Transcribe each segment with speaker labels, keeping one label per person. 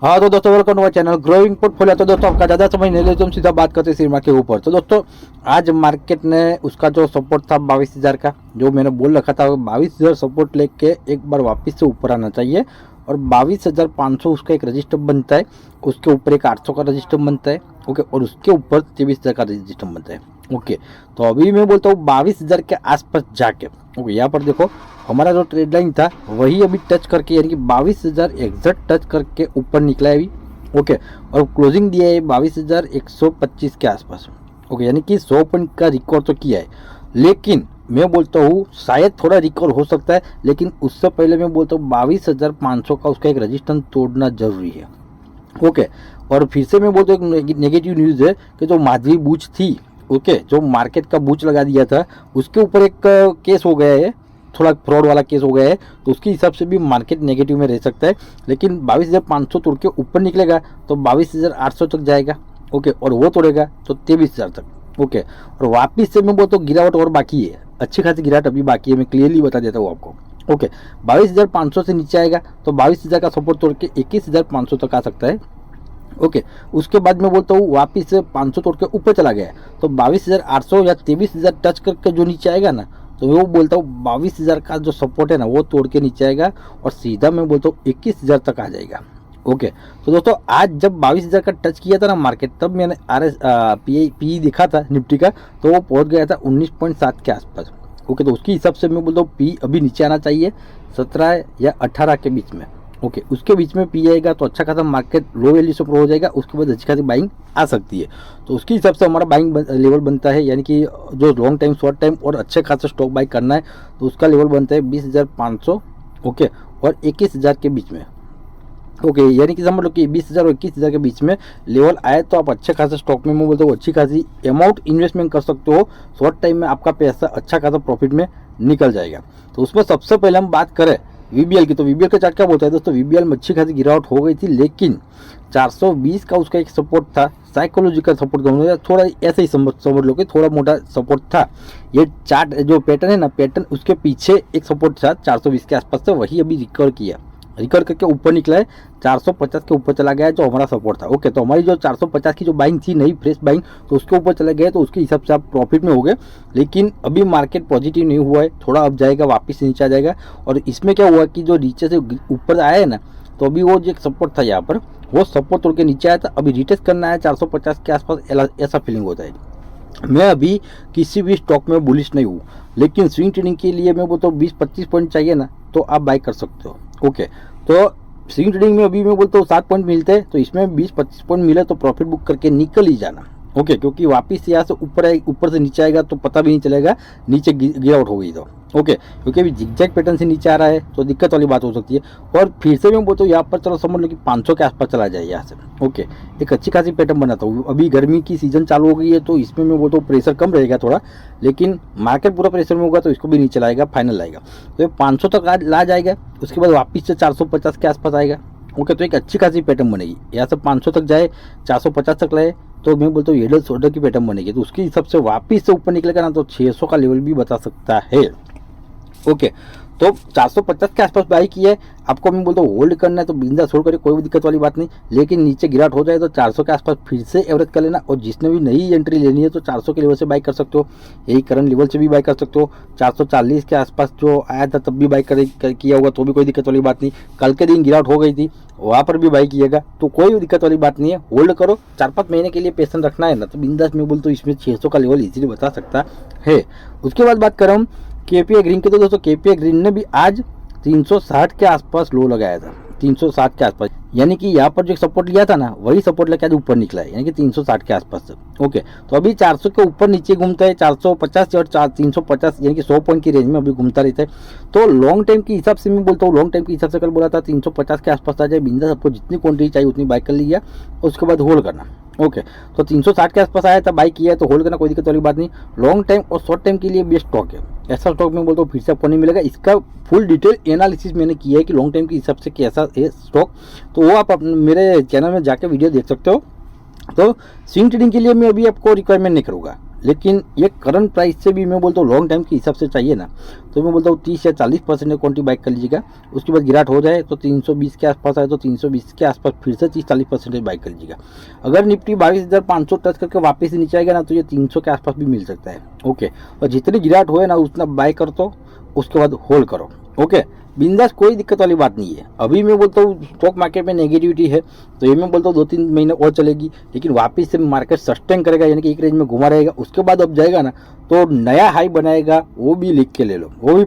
Speaker 1: हाँ तो दोस्तों welcome to my channel growing portfolio. तो दोस्तों आपका ज़्यादा समझ नहीं लेते हम सीधा बात करते हैं शेयर मार्केट के ऊपर। तो दोस्तों आज मार्केट ने उसका जो सपोर्ट था 22,000 का, जो मैंने बोल रखा था 22,000 सपोर्ट लेके एक बार वापस से ऊपर आना चाहिए और 22,500 उसका एक रजिस्टर बनता है, उसके ऊपर एक 800 का रजिस्टर बनता है। ओके, और उसके ऊपर 23,000 का रजिस्टर बनता है। ओके, तो अभी मैं बोलता हूँ 22,000 के आसपास जाके, ओके यहाँ पर देखो हमारा जो ट्रेड लाइन था वही अभी टच करके, यानी कि 22,000 एग्जैक्ट टच करके ऊपर निकला है अभी। ओके, और क्लोजिंग दिया है 22,125 के आसपास। ओके, यानी कि 100 पॉइंट का रिकॉर्ड तो किया है, लेकिन मैं बोलता हूँ शायद थोड़ा रिकॉर्ड हो सकता है, लेकिन उससे पहले मैं बोलता हूँ 22,500 का उसका एक रजिस्टेंस तोड़ना जरूरी है। ओके, और फिर से मैं बोलता हूँ एक नेगेटिव न्यूज़ है कि जो माधवी बूच थी, ओके जो मार्केट का बूच लगा दिया था, उसके ऊपर एक केस हो गया है, थोड़ा फ्रॉड वाला केस हो गया है, तो उसके हिसाब से भी मार्केट नेगेटिव में रह सकता है। लेकिन 22,500 तोड़ के ऊपर निकलेगा तो 22,800 तक जाएगा। ओके, और वो तोड़ेगा तो 23,000 तक। ओके, और वापिस से मैं बोलता हूँ गिरावट और बाकी है, अच्छी खासी गिरावट अभी बाकी है, मैं क्लियरली बता देता हूँ आपको। ओके, 22,500 से नीचे आएगा तो 22,000 का सपोर्ट तोड़ के 21,500 तक आ सकता है। ओके, उसके बाद मैं बोलता हूँ वापिस से 500 तोड़ के ऊपर चला गया तो 22,800 या 23,000 टच करके जो नीचे आएगा ना, तो वो बोलता हूँ 22,000 का जो सपोर्ट है ना वो तोड़ के नीचे आएगा और सीधा मैं बोलता हूँ 21,000 तक आ जाएगा। ओके, तो दोस्तों आज जब 22,000 का टच किया था ना मार्केट, तब मैंने पी देखा था निफ्टी का, तो वो पहुंच गया था 19.7 के आसपास। ओके, तो उसके हिसाब से मैं बोलता हूँ पी अभी नीचे आना चाहिए 17 या 18 के बीच में। ओके, उसके बीच में पी आएगा तो अच्छा खासा मार्केट लो वैल्यू से प्रो हो जाएगा, उसके बाद अच्छी खासी बाइंग आ सकती है। तो उसके हिसाब से हमारा बाइंग लेवल बनता है, यानी कि जो लॉन्ग टाइम शॉर्ट टाइम और अच्छे खासा स्टॉक बाई करना है तो उसका लेवल बनता है 20,500 ओके और 21,000 के बीच में। ओके, यानी कि समझ लो कि 20,000 और 21,000 के बीच में लेवल आए तो आप अच्छे खासे स्टॉक में मैं बोलता हूँ अच्छी खासी अमाउंट इन्वेस्टमेंट कर सकते हो, शॉर्ट टाइम में आपका पैसा अच्छा खासा प्रॉफिट में निकल जाएगा। तो उसमें सबसे पहले हम बात करें वीबीएल की, तो वीबीएल का चार्ट क्या बोलता है दोस्तों, वीबीएल में अच्छी खासी गिरावट हो गई थी, लेकिन 420 का उसका एक सपोर्ट था, साइकोलॉजिकल सपोर्ट कहूँगा, थोड़ा ऐसे ही समझ लो कि थोड़ा मोटा सपोर्ट था। ये चार्ट जो पैटर्न है ना, पैटर्न उसके पीछे एक सपोर्ट था 420 के आसपास से, वही अभी रिकवर किया, रिकवर करके ऊपर निकला है 450 के ऊपर चला गया है जो हमारा सपोर्ट था। ओके, तो हमारी जो 450 की जो बाइंग थी नई फ्रेश बाइंग, तो उसके ऊपर चले गए, तो उसके हिसाब से आप प्रॉफिट में हो गए। लेकिन अभी मार्केट पॉजिटिव नहीं हुआ है, थोड़ा अब जाएगा, वापस नीचे आ जाएगा। और इसमें क्या हुआ कि जो नीचे से ऊपर आया है ना, तो अभी वो जो एक सपोर्ट था यहाँ पर, वो सपोर्ट तोड़ के नीचे आया था, अभी रिटेस्ट करना है 450 के आसपास, ऐसा फीलिंग होता है। मैं अभी किसी भी स्टॉक में बुलिश नहीं हूँ, लेकिन स्विंग ट्रेडिंग के लिए मैं बोलता हूँ 20-25 पॉइंट चाहिए ना, तो आप बाई कर सकते हो। ओके, तो स्विंग ट्रेडिंग में अभी मैं बोलता हूँ 7 पॉइंट मिलते हैं, तो इसमें 20-25 पॉइंट मिले तो प्रॉफिट बुक करके निकल ही जाना। ओके, क्योंकि वापस यहाँ से ऊपर से नीचे आएगा तो पता भी नहीं चलेगा नीचे गिरावट हो गई तो। ओके, क्योंकि अभी जिगजैग पैटर्न से नीचे आ रहा है तो दिक्कत वाली बात हो सकती है। और फिर से मैं बोलता हूँ यहाँ पर चलो समझ लो कि 500 के आसपास चला जाए यहाँ से। ओके, एक अच्छी खासी पैटर्न बनाता हूँ, अभी गर्मी की सीजन चालू हो गई है तो इसमें मैं बोलता हूँ प्रेशर कम रहेगा थोड़ा, लेकिन मार्केट पूरा प्रेशर में होगा तो इसको भी नीचे लाएगा, फाइनल लाएगा तो ये 500 तक ला जाएगा, उसके बाद वापस से 450 के आसपास आएगा। ओके, तो एक अच्छी खासी पैटर्न बनेगी, यहाँ से 500 तक जाए 450 तक लाए तो मैं बोलता हूँ येडल शोल्डर की पैटर्न बनेगी, तो उसके हिसाब से वापस से ऊपर निकलेगा ना तो 600 का लेवल भी बता सकता है। ओके, तो 450 के आसपास बाई की है, आपको मैं बोलता हूँ होल्ड करना है तो बिंदा छोड़ कर कोई भी दिक्कत वाली बात नहीं, लेकिन नीचे गिरावट हो जाए तो 400 के आसपास फिर से एवरेज कर लेना। और जिसने भी नई एंट्री लेनी है तो 400 के लेवल से बाई कर सकते हो, यही करंट लेवल से भी बाई कर सकते हो। 440 के आसपास जो आया था तब भी बाई किया होगा तो भी कोई दिक्कत वाली बात नहीं, कल के दिन गिरावट हो गई थी वहाँ पर भी बाई किएगा तो कोई भी दिक्कत वाली बात नहीं है। होल्ड करो, 4-5 महीने के लिए पेशेंस रखना है ना, तो बिंदास में बोलता हूँ इसमें 600 का लेवल इजीली बता सकता है। उसके बाद बात कर रहा हूँ केपीआई ग्रीन के, तो दोस्तों केपीआई ग्रीन ने भी आज 360 के आसपास लो लगाया था, 360 के आसपास, यानी कि यहाँ पर जो सपोर्ट लिया था ना वही सपोर्ट लेके आज ऊपर निकला है, यानी कि 360 के आसपास से। ओके, तो अभी 400 के ऊपर नीचे घूमता है, 450 और 350 यानी कि 100 पॉइंट की रेंज में अभी घूमता रहता है। तो लॉन्ग टाइम के हिसाब से मैं बोलता हूँ, लॉन्ग टाइम के हिसाब से कल बोला था 350 के आसपास आ जाए, बिंदा सबको जितनी क्वांटिटी चाहिए उतनी बाई कर लिया, उसके बाद होल्ड करना। ओके, तो 360 के आसपास आया था, बाई किया है तो होल्ड करना, कोई दिक्कत वाली बात नहीं। लॉन्ग टाइम और शॉर्ट टाइम के लिए बेस्ट स्टॉक है, ऐसा स्टॉक मैं बोलता हूँ फिर से आपको नहीं मिलेगा। इसका फुल डिटेल एनालिसिस मैंने किया है कि लॉन्ग टाइम के हिसाब से कैसा है स्टॉक, तो वो आप मेरे चैनल में जाकर वीडियो देख सकते हो। तो स्विंग ट्रेडिंग के लिए मैं अभी आपको रिक्वायरमेंट नहीं करूँगा, लेकिन ये करंट प्राइस से भी मैं बोलता हूँ लॉन्ग टाइम के हिसाब से चाहिए ना, तो मैं बोलता हूँ 30 या 40% क्वांटिटी बाइक कर लीजिएगा। उसके बाद गिरावट हो जाए तो 320 के आसपास आए तो 320 के आसपास फिर से 30-40% बाइक कर लीजिएगा। अगर निफ्टी 22,500 टच करके वापस नीचे आएगा ना तो ये 300 के आसपास भी मिल सकता है। ओके, और जितनी गिरावट होए ना उतना बाय कर दो, उसके बाद होल्ड करो। ओके, बिंदास, कोई दिक्कत वाली बात नहीं है। अभी मैं बोलता हूँ स्टॉक मार्केट में नेगेटिविटी है तो ये मैं बोलता हूँ 2-3 महीने और चलेगी, लेकिन वापस से मार्केट सस्टेन करेगा, यानी कि एक रेंज में घुमा रहेगा। उसके बाद अब जाएगा ना तो नया हाई बनाएगा, वो भी लिख के ले लो, वो भी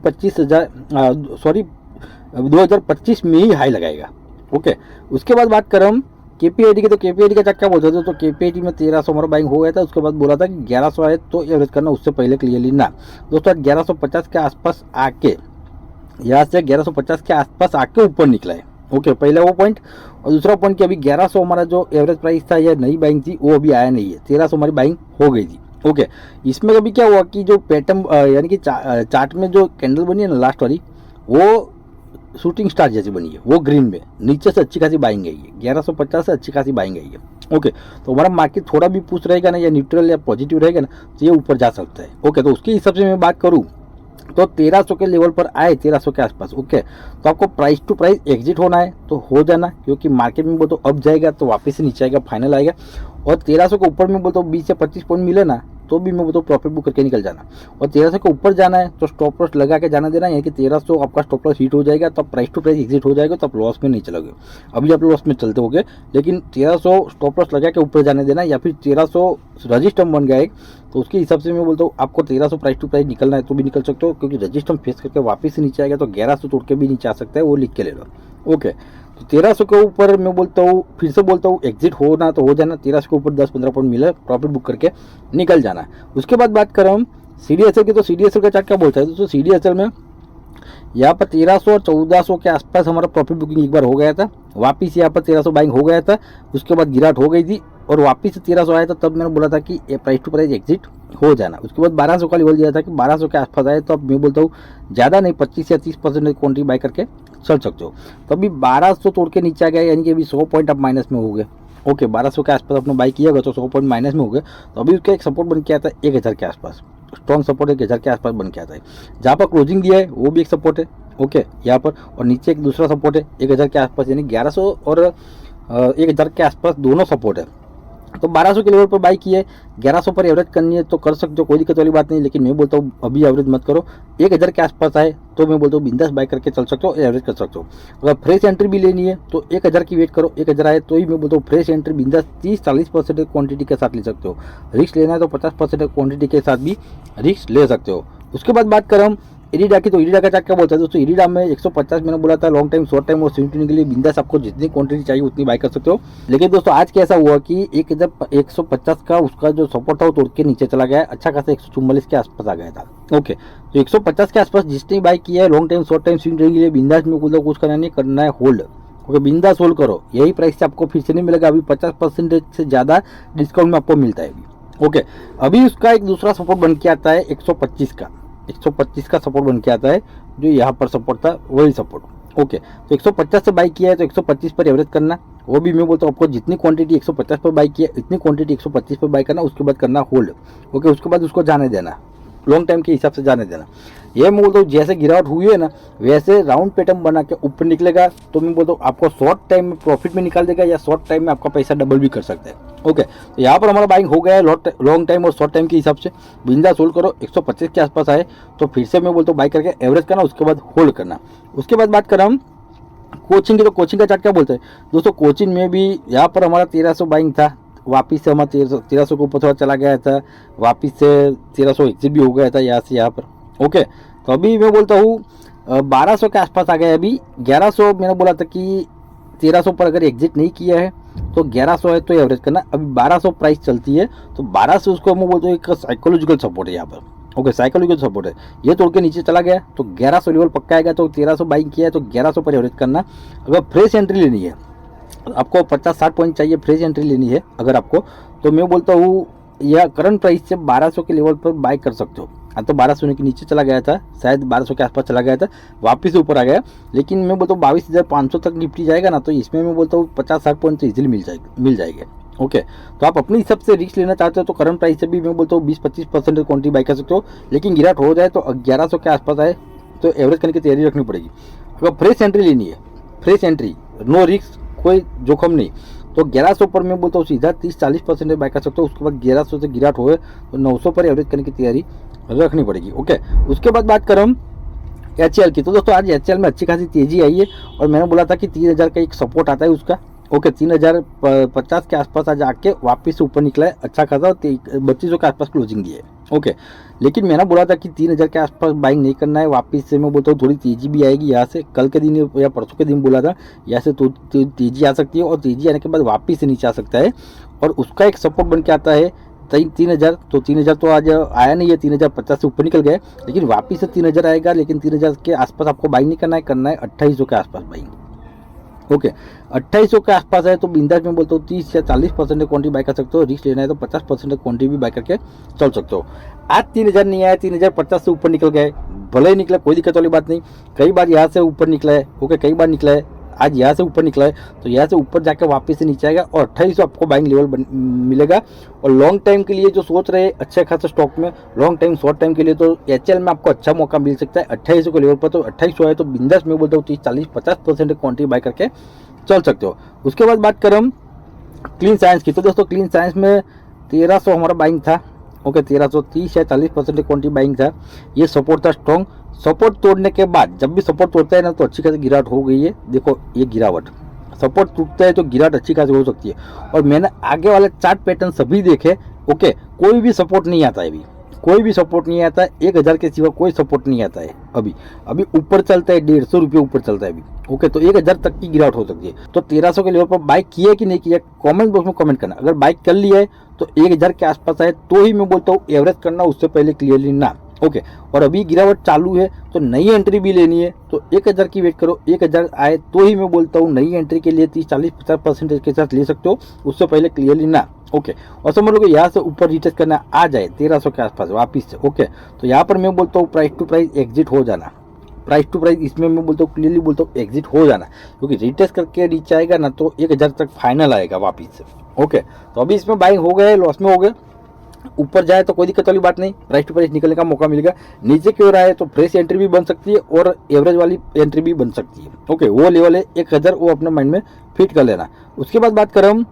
Speaker 1: 2025 में ही हाई लगाएगा। ओके, उसके बाद बात करें हम केपीआईटी की, तो केपीआईटी का क्या बोलते थे, तो केपीआईटी में 1300 हमारा बाइंग हो गया था। उसके बाद बोला था कि 1100 आए तो एवरेज करना, उससे पहले क्लियरली ना। दोस्तों 1150 के आसपास आके, यहाँ से 1150 के आसपास आके ऊपर निकला है। ओके, पहला वो पॉइंट। और दूसरा पॉइंट कि अभी 1100 हमारा जो एवरेज प्राइस था या नई बाइंग थी वो अभी आया नहीं है, 1300 हमारी बाइंग हो गई थी। ओके, इसमें अभी क्या हुआ कि जो पैटर्न यानी कि चार्ट में जो कैंडल बनी है ना लास्ट वाली, वो शूटिंग स्टार जैसी बनी है, वो ग्रीन में नीचे से अच्छी खासी बाइंग आई है, 1150 से अच्छी खासी बाइंग आई है। ओके, तो हमारा मार्केट थोड़ा भी पुश रहेगा ना या न्यूट्रल या पॉजिटिव रहेगा ना तो ये ऊपर जा सकता है। ओके, तो उसके हिसाब से मैं बात करूँ तो 1300 के लेवल पर आए, 1300 के आसपास। ओके, तो आपको प्राइस टू प्राइस एग्जिट होना है तो हो जाना, क्योंकि मार्केट में बोलते अप जाएगा तो वापस से नीचे आएगा, फाइनल आएगा। और 1300 के ऊपर में बोलते 20 या 25 पॉइंट मिले ना तो भी मैं बोलता हूँ प्रॉफिट बुक करके निकल जाना। और 1300 के ऊपर जाना है तो स्टॉप लॉस लगा के जाना देना, यानी कि 1300 आपका स्टॉप लॉस हिट हो जाएगा तो प्राइस टू प्राइस एग्जिट हो जाएगा, तो आप लॉस में नहीं चलोगे। अभी आप लॉस में चलते होगे, लेकिन 1300 स्टॉप लॉस लगा के ऊपर जाने देना, या फिर 1300 रजिस्टर बन गया एक, तो उसके हिसाब से मैं बोलता हूँ आपको 1300 प्राइस टू प्राइस निकलना है तो भी निकल सकते हो, क्योंकि रजिस्टर फेस करके वापस से नीचे आएगा तो 1100 तोड़ के भी नीचे आ सकता है, वो लिख के ले लो। ओके, तो 1300 के ऊपर मैं बोलता हूँ, फिर से बोलता हूँ, एग्जिट होना तो हो जाना, 1300 के ऊपर 10-15 पॉइंट मिले प्रॉफिट बुक करके निकल जाना। उसके बाद बात करें हम CDSL की, तो CDSL का चार्ट क्या बोलता है दोस्तों, CDSL में यहाँ पर 1300 और 1400 के आसपास हमारा प्रॉफिट बुकिंग एक बार हो गया था, वापिस यहाँ पर 1300 बाइंग हो गया था। उसके बाद गिरावट हो गई थी और वापिस से 1300 आया था, तब मैंने बोला था कि प्राइस टू प्राइस एग्जिट हो जाना। उसके बाद 1200 का लेवल दिया था कि 1200 के आसपास आए तो अब मैं बोलता हूँ ज़्यादा नहीं, 25 या 30% क्वांटिटी बाई करके चल सकते हो। तो अभी 1200 तोड़ के नीचे आ गया, यानी कि अभी 100 पॉइंट आप माइनस में हो गए। ओके, 1200 के आसपास अपना बाई किया गया तो 100 पॉइंट माइनस में हो गए। तो अभी उसका एक सपोर्ट बन के आता है 1000 के आसपास, स्ट्रॉन्ग सपोर्ट 1000 के आसपास बन के आता है। जहाँ पर क्लोजिंग दिया है वो भी एक सपोर्ट है। ओके, यहाँ पर और नीचे एक दूसरा सपोर्ट है 1000 के आसपास, यानी 1100 और 1000 के आसपास दोनों सपोर्ट है। तो 1200 के लेवल पर बाई की है, 1100 पर एवरेज करनी है तो कर सकते हो, कोई दिक्कत वाली बात नहीं। लेकिन मैं बोलता हूँ अभी एवरेज मत करो, 1000 के आसपास आए तो मैं बोलता हूँ बिंदास बाई करके चल सकते हो, एवरेज कर सकते हो। अगर फ्रेश एंट्री भी लेनी है तो 1000 की वेट करो, 1000 आए तो ही मैं बोलता हूँ फ्रेश एंट्री बिंदास 30-40% क्वांटिटी के साथ ले सकते हो। रिस्क लेना है तो 50% क्वांटिटी के साथ भी रिस्क ले सकते हो। उसके बाद बात करें हम इरिडा की, तो इरिडा का चार्ट क्या बोलता है दोस्तों, इरिडा में 150 मैंने बोला था लॉन्ग टाइम, शॉर्ट टाइम और स्विंग ट्रेडिंग के लिए बिंदास आपको जितनी क्वांटिटी चाहिए उतनी बाय कर सकते हो। लेकिन दोस्तों आज कैसा हुआ कि 150 का उसका जो सपोर्ट था वो तोड़ के नीचे चला गया, अच्छा खासा 144 के आसपास आ गया था। ओके, तो 150 के आसपास जिसने बाय किया है long time short time swing trading के लिए बिंदास में कुछ करना नहीं, करना है होल्ड। ओके, बिंदास होल्ड करो, यही प्राइस से आपको फिर से नहीं मिलेगा, अभी 50% से ज़्यादा डिस्काउंट में आपको मिलता है अभी। ओके, अभी उसका एक दूसरा सपोर्ट बन के आता है 125 का, 125 का सपोर्ट बन के आता है, जो यहाँ पर सपोर्ट था वही सपोर्ट। ओके, तो 150 से बाई किया है तो 125 पर एवरेज करना, वो भी मैं बोलता हूँ आपको जितनी क्वांटिटी 150 पर बाई किया इतनी क्वांटिटी 125 पर बाई करना, उसके बाद करना होल्ड। ओके, उसके बाद उसको जाने देना, लॉन्ग टाइम के हिसाब से जाने देना। ये मैं बोलता हूँ जैसे गिरावट हुई है ना वैसे राउंड पैटर्न बना के ऊपर निकलेगा तो मैं बोलता हूँ आपको शॉर्ट टाइम में प्रॉफिट में निकाल देगा, या शॉर्ट टाइम में आपका पैसा डबल भी कर सकता है। ओके, तो यहाँ पर हमारा बाइंग हो गया है लॉन्ग टाइम और शॉर्ट टाइम के हिसाब से। बिंदास होल्ड करो, 125 के आसपास आए तो फिर से मैं बोलता हूँ बाई करके एवरेज करना, उसके बाद होल्ड करना। उसके बाद बात करें हम कोचिंग की, तो कोचिंग का चार्ट क्या बोलते हैं दोस्तों, कोचिंग में भी यहाँ पर हमारा 1300 बाइंग था, वापिस से हमारा 1300 के ऊपर थोड़ा चला गया था, वापिस से 1300 एग्जिट भी हो गया था यहाँ से यहाँ पर। ओके, तो अभी मैं बोलता हूँ 1200 के आसपास आ गया। अभी 1100 मैंने बोला था कि 1300 पर अगर एग्जिट नहीं किया है तो 1100 है तो एवरेज करना। अभी 1200 प्राइस चलती है तो 1200 उसको मैं बोलता हूँ एक साइकोलॉजिकल सपोर्ट है यहाँ पर। ओके, साइकोलॉजिकल सपोर्ट है, ये तोड़ के नीचे चला गया तो 1100 लेवल पक्का आएगा, तो 1300 बाइंग किया है तो 1100 पर एवरेज करना। अगर फ्रेश एंट्री लेनी है, आपको 50-60 पॉइंट चाहिए फ्रेश एंट्री लेनी है अगर आपको, तो मैं बोलता हूँ यह करंट प्राइस से 1200 के लेवल पर बाय कर सकते हो। तो 1200 के नीचे चला गया था, शायद 1200 के आसपास चला गया था, वापस ऊपर आ गया। लेकिन मैं बोलता हूँ 22,500 तक निपटी जाएगा ना तो इसमें मैं बोलता हूँ 50-60 पॉइंट तो इजीली मिल जाएंगे। ओके, तो आप अपने हिसाब से रिस्क लेना चाहते हो तो करंट प्राइस से भी मैं बोलता हूँ 20-25% क्वांटिटी बाई कर सकते हो, लेकिन गिरावट हो जाए तो 1100 के आसपास आए तो एवरेज करने की तैयारी रखनी पड़ेगी। अगर फ्रेश एंट्री लेनी है, फ्रेश एंट्री, नो रिस्क, कोई जोखम नहीं, तो 1100 पर मैं बोलता हूँ सीधा 30-40% बाय कर सकते हो। उसके बाद 1100 से गिरावट हुए तो 900 पर एवरेज करने की तैयारी रखनी पड़ेगी। ओके, उसके बाद बात करें हम HCL की, तो दोस्तों आज HCL में अच्छी खासी तेजी आई है और मैंने बोला था कि 3000 का एक सपोर्ट आता है उसका। ओके, 3050 के आसपास आज आके वापस से ऊपर निकला है अच्छा खासा, 3200 के आसपास क्लोजिंग दी है। ओके, लेकिन मैंने बोला था कि 3000 के आसपास बाइंग नहीं करना है, वापस से मैं बोलता हूँ थोड़ी तेजी भी आएगी यहाँ से, कल के दिन या परसों के दिन बोला था यहाँ से तो तेजी आ सकती है और तेजी आने के बाद वापस से नीचे आ सकता है और उसका एक सपोर्ट बन के आता है 3000। तो 3000 तो आज आया नहीं है, 3050 से ऊपर निकल गए, लेकिन वापस से 3000 आएगा, लेकिन 3000 के आसपास आपको बाइंग नहीं करना है, 2800 के आसपास बाइंग। ओके, 2800 के आसपास है तो बिंदास में बोलता हूँ 30 या 40% क्वांटिटी बाय कर सकते हो। रिस्क लेना है तो 50% क्वांटिटी भी बाय करके चल सकते हो। आज 3000 नहीं आया, 3050 से ऊपर निकल गए, भले ही निकला कोई दिक्कत वाली बात नहीं, कई बार यहाँ से ऊपर निकला है। ओके, कई बार निकला है, आज यहाँ से ऊपर निकला है तो यहाँ से ऊपर जाकर वापस से नीचे आएगा और 2800 आपको बाइंग लेवल मिलेगा। और लॉन्ग टाइम के लिए जो सोच रहे हैं अच्छे खासे स्टॉक में, लॉन्ग टाइम शॉर्ट टाइम के लिए तो HCL में आपको अच्छा मौका मिल सकता है 2800 के लेवल पर। तो 2800 है तो बिंदास में बोलता हूँ 30-40-50% क्वांटिटी बाय करके चल सकते हो। उसके बाद बात करें हम क्लीन साइंस की, तो दोस्तों क्लीन साइंस में 1300 हमारा बाइंग था। ओके, 1330 या 40% क्वांटिटी बाइंग था, ये सपोर्ट था स्ट्रॉन्ग। सपोर्ट तोड़ने के बाद जब भी सपोर्ट तोड़ता है ना तो अच्छी खासी गिरावट हो गई है। देखो ये गिरावट, सपोर्ट टूटता है तो गिरावट अच्छी खासी हो सकती है और मैंने आगे वाले चार्ट पैटर्न सभी देखे। ओके, कोई भी सपोर्ट नहीं आता है, अभी कोई भी सपोर्ट नहीं आता है, 1000 के सिवा कोई सपोर्ट नहीं आता है। अभी अभी ऊपर चलता है, 150 रुपये ऊपर चलता है अभी। ओके, तो 1000 तक की गिरावट हो सकती है। तो 1300 के लेवल पर बाइक किया कि नहीं किया, कमेंट बॉक्स में कमेंट करना। अगर बाइक कर लिया है तो 1000 के आसपास आए तो ही मैं बोलता हूँ एवरेज करना, उससे पहले क्लियरली ना। ओके, और अभी गिरावट चालू है तो नई एंट्री भी लेनी है तो 1000 की वेट करो, 1000 आए तो ही मैं बोलता हूँ नई एंट्री के लिए 30-40-50% के साथ ले सकते हो, उससे पहले क्लियरली ना। ओके, और समझ लो कि यहाँ से ऊपर रिटेस्ट करना आ जाए 1300 के आसपास वापिस से। ओके, तो यहाँ पर मैं बोलता हूँ प्राइस टू प्राइस एग्जिट हो जाना, प्राइस टू प्राइस इसमें मैं बोलता हूँ क्लियरली बोलता हूँ एग्जिट हो जाना, क्योंकि रिटेस्ट करके नीचे आएगा ना तो 1000 तक फाइनल आएगा वापिस से। ओके, तो अभी इसमें बाइंग हो गए, लॉस में हो गए, ऊपर जाए तो कोई दिक्कत वाली बात नहीं, प्राइस टू प्राइस निकलने का मौका मिलेगा। नीचे की ओर आए तो फ्रेश एंट्री भी बन सकती है और एवरेज वाली एंट्री भी बन सकती है। ओके, वो लेवल है 1000, वो अपने माइंड में फिट कर लेना। उसके बाद बात करें हम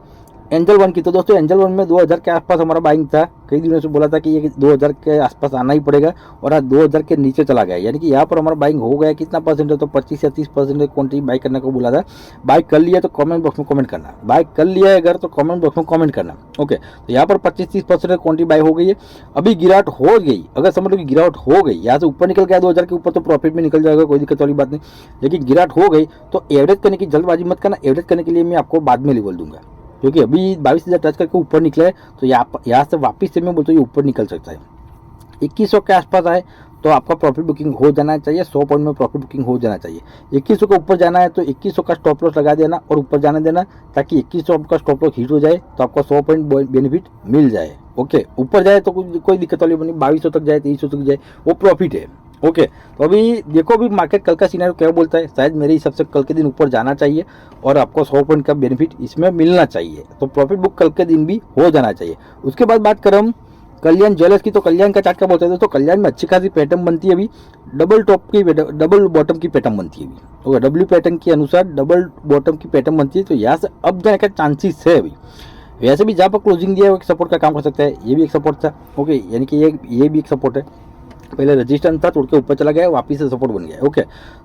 Speaker 1: एंजल वन की, तो दोस्तों एंजल वन में 2000 के आसपास हमारा बाइंग था, कई दिनों से बोला था कि ये 2000 के आसपास आना ही पड़ेगा और आज 2000 के नीचे चला गया, यानी कि यहाँ पर हमारा बाइंग हो गया। कितना परसेंट है तो 25 या 30% क्वांटिटी बाई करने को बोला था। बाई कर लिया तो कमेंट बॉक्स में कमेंट करना, बाई कर लिया है अगर तो कमेंट बॉक्स में कमेंट करना। ओके, तो यहाँ पर 25-30% क्वांटिटी बाई हो गई है। अभी गिरावट हो गई, अगर समझ लो कि गिरावट हो गई, यहाँ से ऊपर निकल गया 2000 के ऊपर तो प्रॉफिट में निकल जाएगा, कोई दिक्कत वाली बात नहीं, लेकिन गिरावट हो गई तो एवरेज करने की जल्दबाजी मत करना। एवरेज करने के लिए मैं आपको बाद में लेवल दूंगा, क्योंकि अभी 22,000 टच करके ऊपर निकला है तो यहाँ से वापस से मैं बोलता हूँ ये ऊपर निकल सकता है। 2100 के आसपास आए तो आपका प्रॉफिट बुकिंग हो जाना चाहिए, 100 पॉइंट में प्रॉफिट बुकिंग हो जाना चाहिए। 2100 के ऊपर जाना है तो 2100 का स्टॉप लॉस लगा देना और ऊपर जाने देना, ताकि 2100 आपका स्टॉप लॉस हिट हो जाए तो आपका 100 पॉइंट बेनिफिट मिल जाए। ओके, ऊपर जाए तो कोई दिक्कत वाली नहीं, 2200 तक जाए, 2300 तक जाए, वो प्रॉफिट है। ओके, तो अभी देखो अभी मार्केट कल का सीनारियो क्या बोलता है। शायद मेरे हिसाब से कल के दिन ऊपर जाना चाहिए और आपको 100 पॉइंट का बेनिफिट इसमें मिलना चाहिए, तो प्रॉफिट बुक कल के दिन भी हो जाना चाहिए। उसके बाद बात करें हम कल्याण ज्वेलर्स की, तो कल्याण का चार्ट क्या बोलते हैं, तो कल्याण में अच्छी खासी पैटर्न बनती है अभी, डबल टॉप की डबल बॉटम की पैटर्न बनती है अभी। ओके, डब्ल्यू पैटर्न के अनुसार डबल बॉटम की पैटर्न बनती है, तो यहाँ से अब जाने का चांसेस है अभी। वैसे भी जहाँ पर क्लोजिंग दिया है वो एक सपोर्ट का काम कर सकता है, ये भी एक सपोर्ट था। ओके, यानी कि ये भी एक सपोर्ट है, पहले रजिस्टेंस था, तोड़ के ऊपर चला गया, वापस से सपोर्ट बन गया। ओके,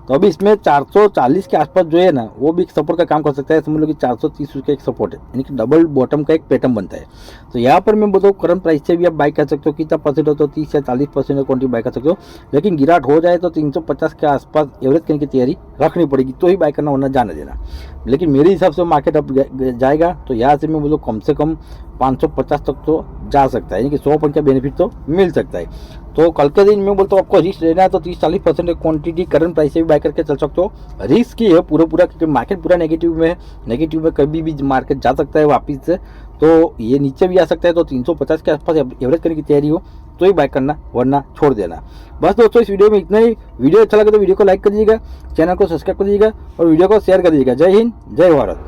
Speaker 1: तो अभी इसमें 440 के आसपास जो है ना वो भी एक सपोर्ट का काम कर सकता है। समझ लो कि 430 का एक सपोर्ट है, यानी कि डबल बॉटम का एक पैटर्न बनता है। तो यहाँ पर मैं बोलता हूँ करंट प्राइस से भी आप बाई कर सकते हो, कितना परसेंट हो तो 30 या 40% क्वांटिटी बाई कर सकते हो, लेकिन गिरावट हो जाए तो 350 के आसपास एवरेज करने की तैयारी रखनी पड़ेगी, तो ही बाई करना, वरना जाने देना। लेकिन मेरे हिसाब से मार्केट अब जाएगा तो यहाँ से मैं बोलूँ कम से कम 550 तक तो जा सकता है, यानी कि 100 पॉइंट का बेनिफिट तो मिल सकता है। तो कल के दिन मैं बोलता हूँ आपको रिस्क लेना है तो 30-40% क्वांटिटी करंट प्राइस से भी बाय करके चल सकते हो। रिस्क ही है पूरा, क्योंकि मार्केट पूरा नेगेटिव में है, नेगेटिव में कभी भी मार्केट जा सकता है वापस से, तो ये नीचे भी आ सकता है। तो 350 के आसपास एवरेज करने की तैयारी हो तो ही बाय करना, वरना छोड़ देना। बस दोस्तों इस वीडियो में इतना ही। वीडियो अच्छा लगे तो वीडियो को लाइक कर दीजिएगा, चैनल को सब्सक्राइब कर दीजिएगा और वीडियो को शेयर कर दीजिएगा। जय हिंद, जय भारत।